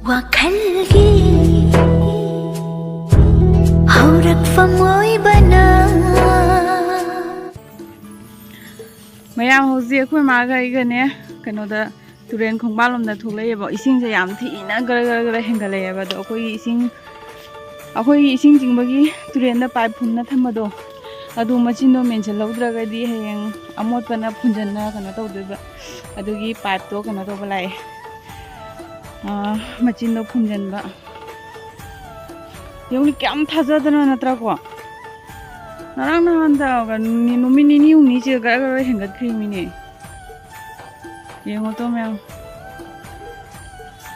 ꯋꯥꯈꯜꯒꯤ ꯍꯧꯔꯛꯐꯝ ꯑꯣꯏꯕꯅ ꯃꯌꯥꯝ ꯍꯧꯖꯤꯛ ꯑꯩꯈꯣꯏ ꯃꯥꯒ ꯑꯩꯒꯅꯦ ꯀꯩꯅꯣꯗ ꯇꯨꯔꯦꯟ ꯈꯣꯡꯕꯥꯟꯂꯣꯝꯗ ꯊꯣꯛꯂꯛꯑꯦꯕ ꯏꯁꯤꯡꯁꯦ ꯌꯥꯝ ꯊꯤꯅ ꯒꯔ ꯍꯦꯟꯒꯠꯂꯛꯑꯦꯕ ꯑꯗꯣ ꯑꯩꯈꯣꯏꯒꯤ ꯏꯁꯤꯡ ꯆꯤꯡꯕꯒꯤ ꯇꯨꯔꯦꯟꯗ ꯄꯥꯏꯞ ꯐꯨꯝꯅ ꯊꯝꯕꯗꯣ ꯑꯗꯨ ꯃꯆꯤꯟꯗꯣ ꯃꯦꯟꯁꯤꯜꯍꯧꯗ꯭ꯔꯒꯗꯤ ꯍꯌꯦꯡ ꯑꯃꯣꯠꯄꯅ ꯐꯨꯟꯖꯟꯅ ꯀꯩꯅꯣ ꯇꯧꯗꯣꯏꯕ ꯑꯗꯨꯒꯤ ꯄꯥꯏꯞꯇꯣ ꯀꯩꯅꯣ ꯇꯧꯕ ꯂꯥꯛꯑꯦ ꯃꯆꯤꯟꯗꯣ ꯐꯨꯝꯖꯟꯕ ꯌꯦꯡꯉꯨ ꯀꯌꯥꯝ ꯊꯥꯖꯗꯅ ꯅꯠꯇ꯭ꯔꯥꯀꯣ ꯉꯔꯥꯡ ꯅꯍꯥꯟꯗ ꯅꯨꯃꯤꯠ ꯅꯤꯅꯤ ꯍꯨꯝꯅꯤꯁꯦ ꯒꯔ ꯍꯦꯟꯒꯠꯈ꯭ꯔꯤꯃꯤꯅꯦ ꯌꯦꯡꯉꯣ ꯇꯣ ꯃꯌꯥꯝ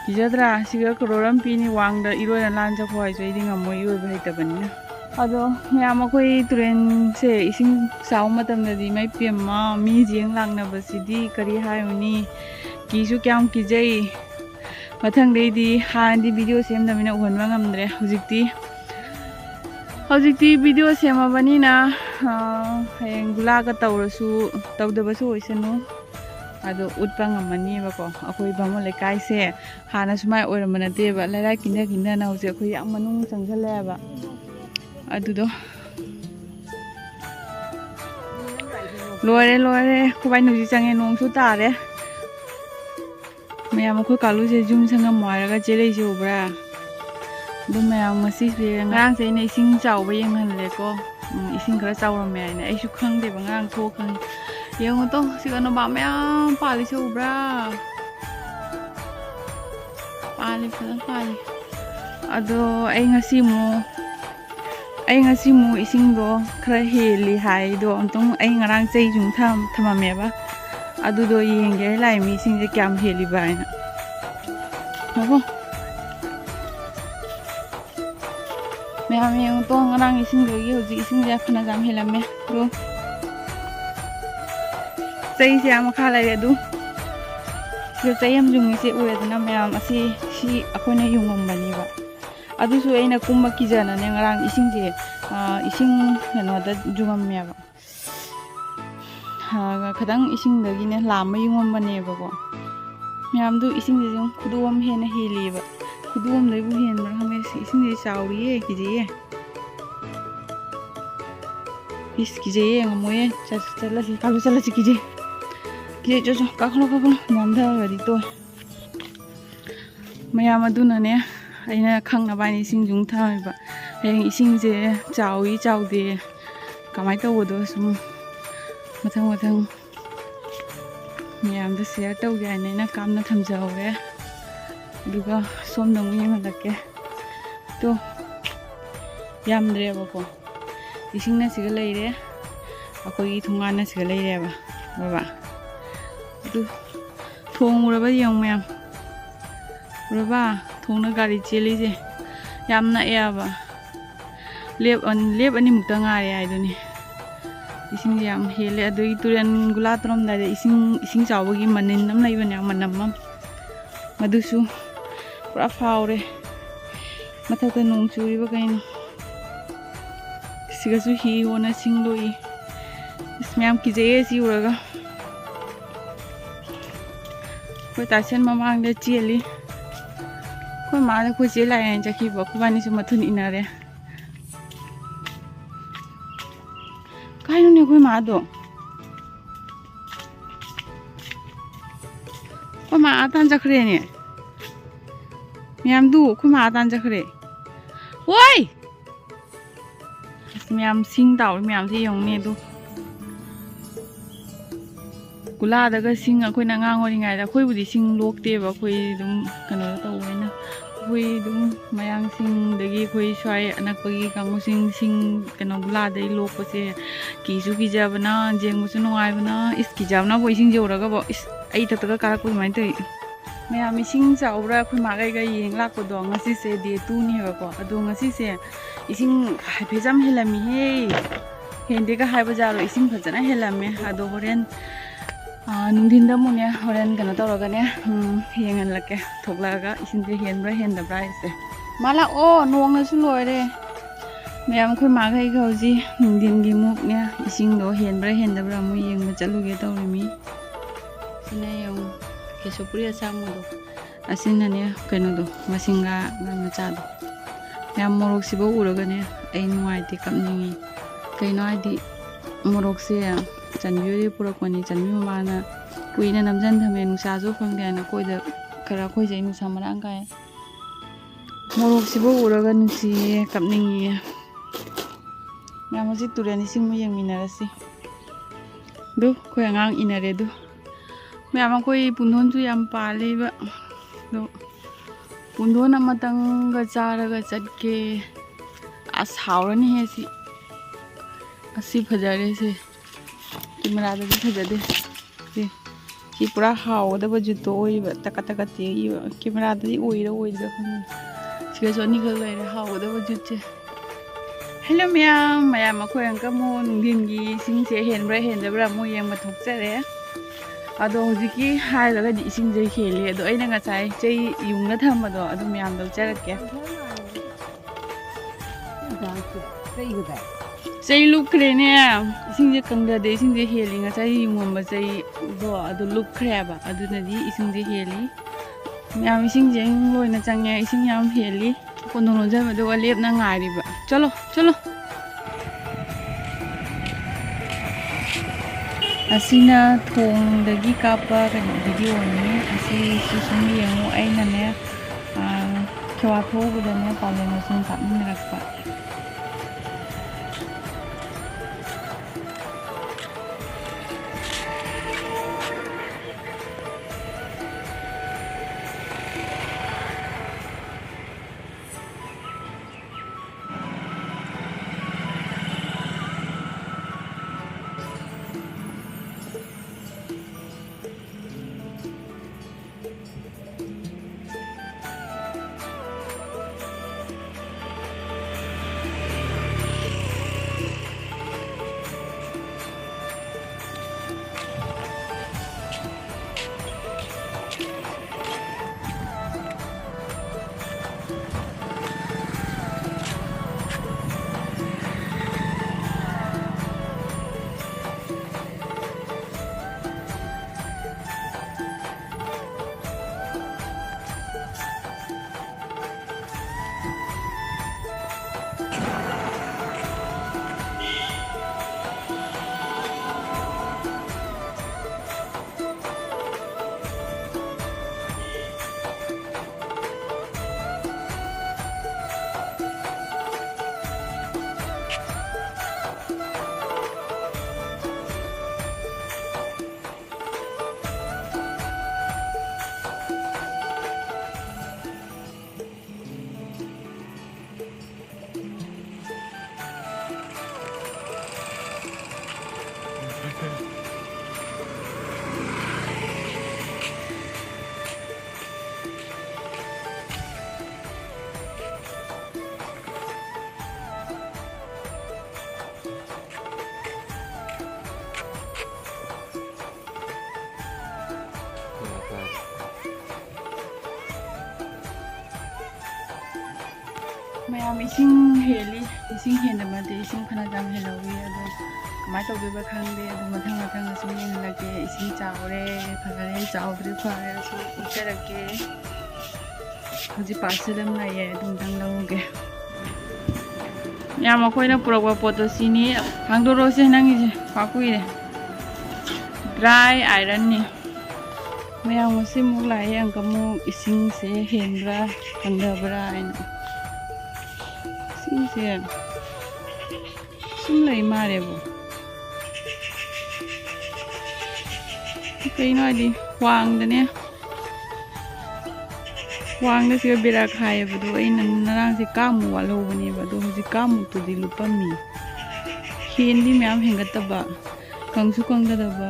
ꯀꯤꯖꯗ꯭ꯔꯥ ꯁꯤꯒ ꯀꯔꯣꯔ ꯑꯃ ꯄꯤꯅꯤ ꯋꯥꯡꯗ ꯏꯔꯣꯏꯅ ꯂꯥꯟ ꯆꯠꯈꯣ ꯍꯥꯏꯁꯨ ꯑꯩꯗꯤ ꯉꯝꯃꯣꯏ ꯏꯔꯣꯏꯕ ꯍꯩꯇꯕꯅꯤꯅ ꯑꯗꯣ ꯃꯌꯥꯝ ꯑꯩꯈꯣꯏ ꯇꯨꯔꯦꯟꯁꯦ ꯏꯁꯤꯡ ꯆꯥꯎꯕ ꯃꯇꯝꯗꯗꯤ ꯃꯩ ꯄꯦꯝꯃ ꯃꯤ ꯌꯦꯡ ꯂꯥꯛꯅꯕꯁꯤꯗꯤ ꯀꯔꯤ ꯍꯥꯏꯔꯨꯅꯤ ꯀꯤꯁꯨ ꯀꯌꯥꯝ ꯀꯤꯖꯩ ꯃꯊꯪꯗꯩꯗꯤ ꯍꯥꯟꯅꯗꯤ ꯚꯤꯗꯤꯑꯣ ꯁꯦꯝꯗꯕꯅꯤꯅ ꯎꯍꯟꯕ ꯉꯝꯗ꯭ꯔꯦ ꯍꯧꯖꯤꯛꯇꯤ ꯚꯤꯗꯤꯑꯣ ꯁꯦꯝꯃꯕꯅꯤꯅ ꯍꯌꯦꯡ ꯒꯨꯂꯥꯒ ꯇꯧꯔꯁꯨ ꯇꯧꯗꯕꯁꯨ ꯑꯣꯏꯁꯅꯨ ꯑꯗꯣ ꯎꯠꯄ ꯉꯝꯃꯅꯤꯕꯀꯣ ꯑꯩꯈꯣꯏ ꯕꯥꯃꯣꯟ ꯂꯩꯀꯥꯏꯁꯦ ꯍꯥꯟꯅ ꯁꯨꯃꯥꯏꯅ ꯑꯣꯏꯔꯝꯕ ꯅꯠꯇꯦꯕ ꯂꯩꯔꯥꯏ ꯀꯤꯟꯅ ꯍꯧꯖꯤꯛ ꯑꯩꯈꯣꯏ ꯌꯥꯝ ꯃꯅꯨꯡ ꯆꯪꯁꯤꯜꯂꯛꯑꯦꯕ ꯑꯗꯨꯗꯣ ꯂꯣꯏꯔꯦ ꯈꯨꯕꯥꯏ ꯍꯧꯖꯤꯛ ꯆꯪꯉꯦ ꯅꯣꯡꯁꯨ ꯇꯥꯔꯦ ꯃꯌꯥꯝ ꯑꯩꯈꯣꯏ ꯀꯥꯂꯨꯁꯦ ꯌꯨꯝ ꯁꯪꯉꯝ ꯋꯥꯏꯔꯒ ꯆꯦꯜꯂꯛꯏꯁꯦ ꯎꯕ꯭ꯔꯥ ꯑꯗꯨ ꯃꯌꯥꯝ ꯉꯁꯤꯁꯦ ꯉꯔꯥꯡꯁꯦ ꯑꯩꯅ ꯏꯁꯤꯡ ꯆꯥꯎꯕ ꯌꯦꯡꯍꯜꯂꯦꯀꯣ ꯏꯁꯤꯡ ꯈꯔ ꯆꯥꯎꯔꯝꯃꯦ ꯍꯥꯏꯅ ꯑꯩꯁꯨ ꯈꯪꯗꯦꯕ ꯉꯔꯥꯡ ꯊꯣꯛꯈ꯭ꯔꯅꯤ ꯌꯦꯡꯉꯣ ꯇꯣ ꯁꯤꯒ ꯅꯣꯕꯥꯞ ꯃꯌꯥꯝ ꯄꯥꯜꯂꯤꯁꯦ ꯎꯕ꯭ꯔꯥ ꯐꯖꯅ ꯄꯥꯜꯂꯤ ꯑꯗꯣ ꯑꯩ ꯉꯁꯤ ꯑꯃꯨꯛ ꯏꯁꯤꯡꯗꯣ ꯈꯔ ꯍꯦꯜꯂꯤ ꯍꯥꯏꯗꯣ ꯑꯃꯨꯛꯇꯪ ꯑꯩ ꯉꯔꯥꯡ ꯆꯩ ꯁꯨꯝ ꯊꯝꯃꯝꯃꯦꯕ ꯑꯗꯨꯗꯣ ꯌꯦꯡꯒꯦ ꯂꯥꯛꯏ ꯃꯤꯁꯤꯡꯁꯦ ꯀꯌꯥꯝ ꯍꯦꯜꯂꯤꯕ ꯍꯥꯏꯅ ꯃꯌꯥꯝ ꯌꯦꯡꯉꯨ ꯇꯣ ꯉꯔꯥꯡ ꯏꯁꯤꯡꯗꯒꯤ ꯍꯧꯖꯤꯛ ꯏꯁꯤꯡꯁꯦ ꯐꯅꯌꯥꯝ ꯍꯦꯜꯂꯝꯃꯦ ꯑꯗꯣ ꯆꯩꯁꯦ ꯃꯈꯥ ꯂꯩꯔꯦ ꯑꯗꯨ ꯁꯤꯗ ꯆꯩ ꯑꯃ ꯌꯨꯡꯉꯤꯁꯦ ꯎꯔꯦꯗꯅ ꯃꯌꯥꯝ ꯁꯤ ꯑꯩꯈꯣꯏꯅ ꯌꯨꯡꯉꯝꯕꯅꯦꯕ ꯑꯗꯨꯁꯨ ꯑꯩꯅ ꯀꯨꯝꯕ ꯀꯤꯖꯅꯅꯦ ꯉꯔꯥꯡ ꯏꯁꯤꯡꯁꯦ ꯏꯁꯤꯡ ꯀꯩꯅꯣꯗ ꯌꯨꯡꯉꯝꯃꯦꯕ ꯈꯤꯇꯪ ꯏꯁꯤꯡꯗꯒꯤꯅꯦ ꯂꯥꯝꯕ ꯌꯨꯡꯉꯝꯕꯅꯦꯕꯀꯣ ꯃꯌꯥꯝꯗꯨ ꯏꯁꯤꯡꯁꯦ ꯁꯨꯝ ꯈꯨꯗꯣꯝ ꯑꯃ ꯍꯦꯟꯅ ꯍꯦꯜꯂꯤꯑꯕ ꯈꯨꯗꯣꯝꯗꯩꯕꯨ ꯍꯦꯟꯕ꯭ꯔꯥ ꯈꯪꯗꯦ ꯏꯁꯤꯡꯁꯦ ꯆꯥꯎꯔꯤꯌꯦ ꯀꯤꯖꯩꯌꯦ ꯀꯤꯖꯩꯌꯦ ꯉꯝꯃꯣꯏꯌꯦ ꯆꯠꯂꯁꯤ ꯀꯥꯂꯨ ꯆꯠꯂꯁꯤ ꯀꯤꯖꯩ ꯆꯠꯁꯨ ꯀꯥꯈꯠꯂꯣ ꯅꯥꯟꯊꯔꯗꯤ ꯇꯣꯏ ꯃꯌꯥꯝ ꯑꯗꯨꯅꯅꯦ ꯑꯩꯅ ꯈꯪꯅꯕ ꯍꯥꯏꯅ ꯏꯁꯤꯡ ꯁꯨꯝ ꯊꯝꯃꯦꯕ ꯍꯌꯦꯡ ꯏꯁꯤꯡꯁꯦ ꯆꯥꯎꯏ ꯆꯥꯎꯗꯦ ꯀꯃꯥꯏꯅ ꯇꯧꯕꯗꯣ ꯁꯨꯝ ꯃꯊꯪ ꯃꯌꯥꯝꯗ ꯁꯤꯌꯔ ꯇꯧꯒꯦ ꯍꯥꯏꯅ ꯑꯩꯅ ꯀꯥꯞꯅ ꯊꯝꯖꯍꯧꯔꯦ ꯑꯗꯨꯒ ꯁꯣꯝꯗ ꯑꯃꯨꯛ ꯌꯦꯡꯍꯜꯂꯛꯀꯦ ꯇꯣ ꯌꯥꯝꯗ꯭ꯔꯦꯕꯀꯣ ꯏꯁꯤꯡꯅ ꯁꯤꯒ ꯂꯩꯔꯦ ꯑꯩꯈꯣꯏꯒꯤ ꯊꯣꯡꯒꯥꯟꯅ ꯁꯤꯒ ꯂꯩꯔꯦꯕ ꯕꯕꯥ ꯑꯗꯨ ꯊꯣꯡ ꯎꯔꯕ ꯌꯦꯡꯉꯨ ꯃꯌꯥꯝ ꯎꯔꯕ ꯊꯣꯡꯅ ꯒꯥꯔꯤ ꯆꯦꯜꯂꯤꯁꯦ ꯌꯥꯝ ꯅꯛꯑꯦꯕ ꯂꯦꯞ ꯑꯅꯤꯃꯨꯛꯇ ꯉꯥꯏꯔꯦ ꯍꯥꯏꯗꯨꯅꯤ ꯏꯁꯤꯡꯁꯦ ꯌꯥꯝ ꯍꯦꯜꯂꯦ ꯑꯗꯨꯒꯤ ꯇꯨꯔꯦꯟ ꯒꯨꯂꯥ ꯇꯧꯔꯝꯗꯥꯏꯗ ꯏꯁꯤꯡ ꯆꯥꯎꯕꯒꯤ ꯃꯅꯤꯟ ꯑꯃ ꯂꯩꯕꯅꯦ ꯃꯅꯝ ꯑꯃ ꯃꯗꯨꯁꯨ ꯄꯨꯔꯥ ꯐꯥꯎꯔꯦ ꯃꯊꯛꯇ ꯅꯣꯡ ꯆꯨꯔꯤꯕ ꯀꯩꯅꯣ ꯁꯤꯒꯁꯨ ꯍꯤ ꯍꯣꯟꯅ ꯁꯤꯡꯗꯣꯛꯏ ꯃꯌꯥꯝ ꯀꯤꯖꯩꯌꯦ ꯁꯤ ꯎꯔꯒ ꯑꯩꯈꯣꯏ ꯇꯥꯏꯁꯟ ꯃꯃꯥꯡꯗ ꯆꯦꯜꯂꯤ ꯑꯩꯈꯣꯏ ꯃꯥꯅ ꯑꯩꯈꯣꯏ ꯆꯦ ꯂꯥꯛꯑꯦꯅ ꯆꯠꯈꯤꯕ ꯑꯩꯈꯣꯏꯕꯥꯅꯤꯁꯨ ꯃꯊꯨꯟ ꯏꯟꯅꯔꯦ ꯀꯥꯏꯅꯣꯅꯦ ꯑꯩꯈꯣꯏ ꯃꯥꯗꯣ ꯑꯩꯈꯣꯏ ꯃꯥ ꯇꯥꯟ ꯆꯠꯈ꯭ꯔꯦꯅꯦ ꯃꯌꯥꯝꯗꯨ ꯑꯩꯈꯣꯏ ꯃꯥ ꯇꯥꯟ ꯆꯠꯈ꯭ꯔꯦ ꯍꯣꯏ ꯃꯌꯥꯝ ꯁꯤꯡ ꯇꯥꯎꯔꯤ ꯃꯌꯥꯝꯁꯦ ꯌꯦꯡꯉꯨꯅꯦ ꯑꯗꯨ ꯒꯨꯂꯥꯗꯒ ꯁꯤꯡ ꯑꯩꯈꯣꯏꯅ ꯑꯉꯥꯡ ꯑꯣꯏꯔꯤꯉꯩꯗ ꯑꯩꯈꯣꯏꯕꯨꯗꯤ ꯁꯤꯡ ꯂꯣꯛꯇꯦꯕ ꯑꯩꯈꯣꯏ ꯑꯗꯨꯝ ꯀꯩꯅꯣꯗ ꯇꯧꯕꯅꯤꯅ ꯑꯩꯈꯣꯏ ꯑꯗꯨꯝ ꯃꯌꯥꯡꯁꯤꯡꯗꯒꯤ ꯑꯩꯈꯣꯏ ꯁ꯭ꯋꯥꯏ ꯑꯅꯛꯄꯒꯤ ꯀꯥꯡꯕꯨꯁꯤꯡ ꯁꯤꯡ ꯀꯩꯅꯣ ꯒꯨꯂꯥꯗꯩ ꯂꯣꯛꯄꯁꯦ ꯀꯤꯁꯨ ꯀꯤꯖꯕꯅ ꯌꯦꯡꯕꯁꯨ ꯅꯨꯡꯉꯥꯏꯕꯅ ꯀꯤꯖꯕꯅꯕꯨ ꯏꯁꯤꯡꯁꯦ ꯎꯔꯒꯕꯣ ꯑꯩ ꯊꯛꯇꯒ ꯀꯥꯔꯛꯄ ꯑꯗꯨꯃꯥꯏꯅ ꯇꯧꯏ ꯃꯌꯥꯝ ꯏꯁꯤꯡ ꯆꯥꯎꯕ꯭ꯔꯥ ꯑꯩꯈꯣꯏ ꯃꯥꯒꯩꯒ ꯌꯦꯡ ꯂꯥꯛꯄꯗꯣ ꯉꯁꯤꯁꯦ ꯗꯦ 2ꯅꯦꯕꯀꯣ ꯑꯗꯣ ꯉꯁꯤꯁꯦ ꯏꯁꯤꯡ ꯍꯥꯏꯐꯦꯠ ꯌꯥꯝ ꯍꯦꯜꯂꯝꯃꯤꯍꯦ ꯍꯦꯟꯗꯦꯒ ꯍꯥꯏꯕ ꯖꯥꯠꯂꯣ ꯏꯁꯤꯡ ꯐꯖꯅ ꯍꯦꯜꯂꯝꯃꯦ ꯑꯗꯣ ꯍꯣꯔꯦꯟ ꯅꯨꯡꯊꯤꯟꯗ ꯑꯃꯨꯛꯅꯦ ꯍꯣꯔꯦꯟ ꯀꯩꯅꯣ ꯇꯧꯔꯒꯅꯦ ꯌꯦꯡꯍꯜꯂꯛꯀꯦ ꯊꯣꯛꯂꯛꯑꯒ ꯏꯁꯤꯡꯁꯦ ꯍꯦꯟꯕ꯭ꯔꯥ ꯍꯦꯟꯗꯕ꯭ꯔꯥ ꯍꯥꯏꯁꯦ ꯃꯥ ꯂꯥꯛꯑꯣ ꯅꯣꯡꯅꯁꯨ ꯂꯣꯏꯔꯦ ꯃꯌꯥꯝ ꯑꯩꯈꯣꯏ ꯃꯥꯒꯩꯒ ꯍꯧꯖꯤꯛ ꯅꯨꯡꯊꯤꯟꯒꯤ ꯃꯨꯛꯅꯦ ꯏꯁꯤꯡꯗꯣ ꯍꯦꯟꯕ꯭ꯔꯥ ꯍꯦꯟꯗꯕ꯭ꯔꯥ ꯑꯃꯨꯛ ꯌꯦꯡꯕ ꯆꯠꯂꯨꯒꯦ ꯇꯧꯔꯤꯃꯤ ꯁꯤꯅ ꯌꯦꯡꯉꯨ ꯀꯦꯁꯣꯄꯨꯔꯤ ꯑꯁꯥꯡꯕꯗꯣ ꯑꯁꯤꯅꯅꯦ ꯀꯩꯅꯣꯗꯣ ꯃꯁꯤꯡꯒꯥ ꯃꯆꯥꯗꯣ ꯌꯥꯝ ꯃꯣꯔꯣꯛꯁꯤꯕ ꯎꯔꯒꯅꯦ ꯑꯩ ꯅꯨꯡꯉꯥꯏꯇꯦ ꯀꯞꯅꯤꯡꯉꯤ ꯀꯩꯅꯣ ꯍꯥꯏꯗꯤ ꯃꯣꯔꯣꯛꯁꯦ ꯆꯟꯕꯤꯗꯒꯤ ꯄꯨꯔꯛꯄꯅꯤ ꯆꯟꯕꯤ ꯃꯃꯥꯅ ꯀꯨꯏꯅ ꯅꯝꯖꯟ ꯊꯝꯃꯦ ꯅꯨꯡꯁꯥꯁꯨ ꯐꯪꯗꯦ ꯍꯥꯏꯅ ꯑꯩꯈꯣꯏꯗ ꯈꯔ ꯑꯩꯈꯣꯏꯁꯦ ꯅꯨꯡꯁꯥ ꯃꯔꯥꯡ ꯀꯥꯏ ꯃꯣꯔꯣꯛꯁꯤꯕꯨ ꯎꯔꯒ ꯅꯨꯡꯁꯤꯌꯦ ꯀꯞꯅꯤꯡꯉꯦ ꯃꯌꯥꯝ ꯍꯧꯖꯤꯛ ꯇꯨꯔꯦꯟ ꯏꯁꯤꯡꯕꯨ ꯌꯦꯡꯃꯤꯟꯅꯔꯁꯤ ꯑꯗꯨ ꯑꯩꯈꯣꯏ ꯑꯉꯥꯡ ꯏꯟꯅꯔꯦ ꯑꯗꯨ ꯃꯌꯥꯝ ꯑꯩꯈꯣꯏ ꯄꯨꯟꯗꯣꯟꯁꯨ ꯌꯥꯝ ꯄꯥꯜꯂꯤꯕ ꯑꯗꯣ ꯄꯨꯟꯗꯣꯟ ꯑꯃꯇꯪꯒ ꯆꯥꯔꯒ ꯆꯠꯀꯦ ꯑꯁ ꯍꯥꯎꯔꯅꯤꯍꯦ ꯑꯁꯤ ꯐꯖꯔꯦꯁꯦ ꯀꯦꯃꯦꯔꯥꯗꯗꯤ ꯐꯖꯗꯦ ꯁꯤ ꯄꯨꯔꯥ ꯍꯥꯎꯒꯗꯕ ꯖꯨꯠꯇꯣ ꯑꯣꯏꯕ ꯇꯀꯠ ꯇꯀꯠ ꯇꯦꯛꯏꯕ ꯀꯦꯃꯦꯔꯥꯗꯗꯤ ꯑꯣꯏꯗ꯭ꯔꯥ ꯈꯪꯗꯦ ꯁꯤꯒꯁꯨ ꯑꯅꯤꯈꯛ ꯂꯩꯔꯦ ꯍꯥꯎꯒꯗꯕ ꯖꯨꯠꯁꯦ ꯍꯦꯜꯂꯣ ꯃꯌꯥꯝ ꯑꯩꯈꯣꯏ ꯑꯪꯀ ꯑꯃꯨꯛ ꯅꯨꯡꯊꯤꯟꯒꯤ ꯏꯁꯤꯡꯁꯦ ꯍꯦꯟꯕ꯭ꯔꯥ ꯍꯦꯟꯗꯕ꯭ꯔꯥ ꯑꯃꯨꯛ ꯌꯦꯡꯕ ꯊꯣꯛꯆꯔꯦ ꯑꯗꯣ ꯍꯧꯖꯤꯛꯀꯤ ꯍꯥꯏꯔꯒꯗꯤ ꯏꯁꯤꯡꯁꯦ ꯍꯦꯜꯂꯤ ꯑꯗꯣ ꯑꯩꯅ ꯉꯁꯥꯏ ꯆꯩ ꯌꯨꯡꯅ ꯊꯝꯕꯗꯣ ꯑꯗꯨ ꯃꯌꯥꯝ ꯂꯧꯖꯔꯛꯀꯦ ꯆꯩ ꯂꯨꯞꯈ꯭ꯔꯦꯅꯦ ꯏꯁꯤꯡꯁꯦ ꯀꯪꯗꯗꯦ ꯏꯁꯤꯡꯁꯦ ꯍꯦꯜꯂꯤ ꯉꯁꯥꯏ ꯌꯨꯡꯉꯝꯕ ꯆꯩꯗꯣ ꯑꯗꯨ ꯂꯨꯞꯈ꯭ꯔꯦꯕ ꯑꯗꯨꯅꯗꯤ ꯏꯁꯤꯡꯁꯦ ꯍꯦꯜꯂꯤ ꯃꯌꯥꯝ ꯏꯁꯤꯡꯁꯦ ꯂꯣꯏꯅ ꯆꯪꯉꯦ ꯏꯁꯤꯡ ꯌꯥꯝ ꯍꯦꯜꯂꯤ ꯀꯣꯟꯊꯣꯡ ꯂꯣꯟꯖꯕꯗꯨꯒ ꯂꯦꯞꯅ ꯉꯥꯏꯔꯤꯕ ꯆꯠꯂꯣ ꯑꯁꯤꯅ ꯊꯣꯡꯗꯒꯤ ꯀꯥꯞꯄ ꯀꯩꯅꯣ ꯚꯤꯗꯤꯑꯣꯅꯤ ꯑꯁꯤꯁꯨ ꯁꯨꯝ ꯌꯦꯡꯉꯨ ꯑꯩꯅꯅꯦ ꯈꯦꯋꯥ ꯊꯣꯛꯎꯕꯗꯅꯦ ꯄꯥꯂꯦꯟꯅ ꯁꯨꯝ ꯀꯥꯞꯃꯤꯟꯅꯔꯛꯄ ꯃꯌꯥꯝ ꯏꯁꯤꯡ ꯍꯦꯜꯂꯤ ꯏꯁꯤꯡ ꯍꯦꯟꯗꯕꯗꯤ ꯏꯁꯤꯡ ꯐꯅ ꯌꯥꯝ ꯍꯦꯜꯍꯧꯋꯤ ꯑꯗꯣ ꯀꯃꯥꯏꯅ ꯇꯧꯗꯣꯏꯕ ꯈꯪꯗꯦ ꯑꯗꯣ ꯃꯊꯪ ꯁꯨꯝ ꯌꯦꯡꯍꯜꯂꯛꯀꯦ ꯏꯁꯤꯡ ꯆꯥꯎꯔꯦ ꯐꯔꯦ ꯆꯥꯎꯗ꯭ꯔꯦ ꯐꯔꯦ ꯁꯨꯝ ꯎꯠꯆꯔꯛꯀꯦ ꯍꯧꯖꯤꯛ ꯄꯥꯔꯁꯦꯜ ꯑꯃ ꯂꯩꯌꯦ ꯑꯗꯨꯝꯇꯪ ꯂꯧꯒꯦ ꯌꯥꯝ ꯑꯩꯈꯣꯏꯅ ꯄꯨꯔꯛꯄ ꯄꯣꯠꯇꯣ ꯁꯤꯅꯤ ꯍꯥꯡꯗꯣꯔꯛꯑꯣꯁꯦ ꯅꯪꯒꯤꯁꯦ ꯀꯨꯏꯔꯦ ꯗ꯭ꯔꯥꯏ ꯑꯥꯏꯔꯟꯅꯤ ꯃꯌꯥꯝ ꯉꯁꯤꯃꯨꯛ ꯂꯥꯛꯑꯦ ꯑꯃꯨꯛ ꯏꯁꯤꯡꯁꯦ ꯍꯦꯟꯕ꯭ꯔꯥ ꯍꯟꯊꯕ꯭ꯔꯥ ꯍꯥꯏꯅ ꯏꯁꯤꯡꯁꯦ ꯁꯨꯝ ꯂꯩ ꯃꯥꯜꯂꯦꯕꯣ ꯀꯩꯅꯣ ꯍꯥꯏꯗꯤ ꯋꯥꯡꯗ ꯁꯤꯒ ꯕꯦꯔꯥ ꯈꯥꯏꯌꯦꯕꯗꯣ ꯑꯩꯅ ꯉꯔꯥꯡꯁꯦ ꯀꯥꯃꯨꯛ ꯋꯥꯠꯍꯧꯕꯅꯦꯕ ꯑꯗꯣ ꯍꯧꯖꯤꯛ ꯀꯥꯃꯨꯛꯇꯨꯗꯤ ꯂꯨꯞꯄꯝꯃꯤ ꯍꯦꯟꯗꯤ ꯃꯌꯥꯝ ꯍꯦꯟꯒꯠꯇꯕ ꯀꯪꯁꯨ ꯀꯪꯗꯗꯕ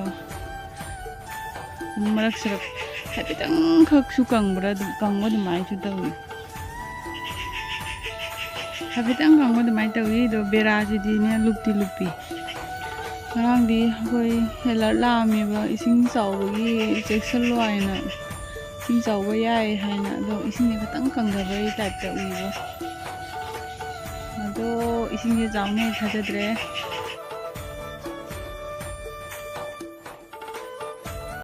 ꯃꯔꯛ ꯁꯔꯛ ꯍꯥꯏꯐꯦꯠꯇꯪ ꯈꯛꯁꯨ ꯀꯪꯕ ꯑꯗꯨꯃꯥꯏꯅꯁꯨ ꯇꯧꯏ ꯍꯥꯏꯐꯦꯠꯇꯪ ꯀꯪꯕ ꯑꯗꯨꯃꯥꯏꯅ ꯇꯧꯏ ꯑꯗꯣ ꯕꯦꯔꯥꯁꯤꯗꯤꯅꯦ ꯂꯨꯞꯇꯤ ꯂꯨꯞꯄꯤ ꯉꯔꯥꯡꯗꯤ ꯑꯩꯈꯣꯏ ꯑꯦꯂꯔꯠ ꯂꯥꯛꯑꯝꯃꯦꯕ ꯏꯁꯤꯡ ꯆꯥꯎꯕꯒꯤ ꯆꯦꯛꯁꯤꯜꯂꯣ ꯍꯥꯏꯅ ꯏꯁꯤꯡ ꯆꯥꯎꯕ ꯌꯥꯏ ꯍꯥꯏꯅ ꯑꯗꯣ ꯏꯁꯤꯡꯁꯦ ꯈꯤꯇꯪ ꯀꯪꯗꯕꯒꯤ ꯇꯥꯏꯞꯇ ꯎꯏꯕ ꯑꯗꯣ ꯏꯁꯤꯡꯁꯦ ꯆꯥꯎꯅꯤ ꯊꯥꯖꯗ꯭ꯔꯦ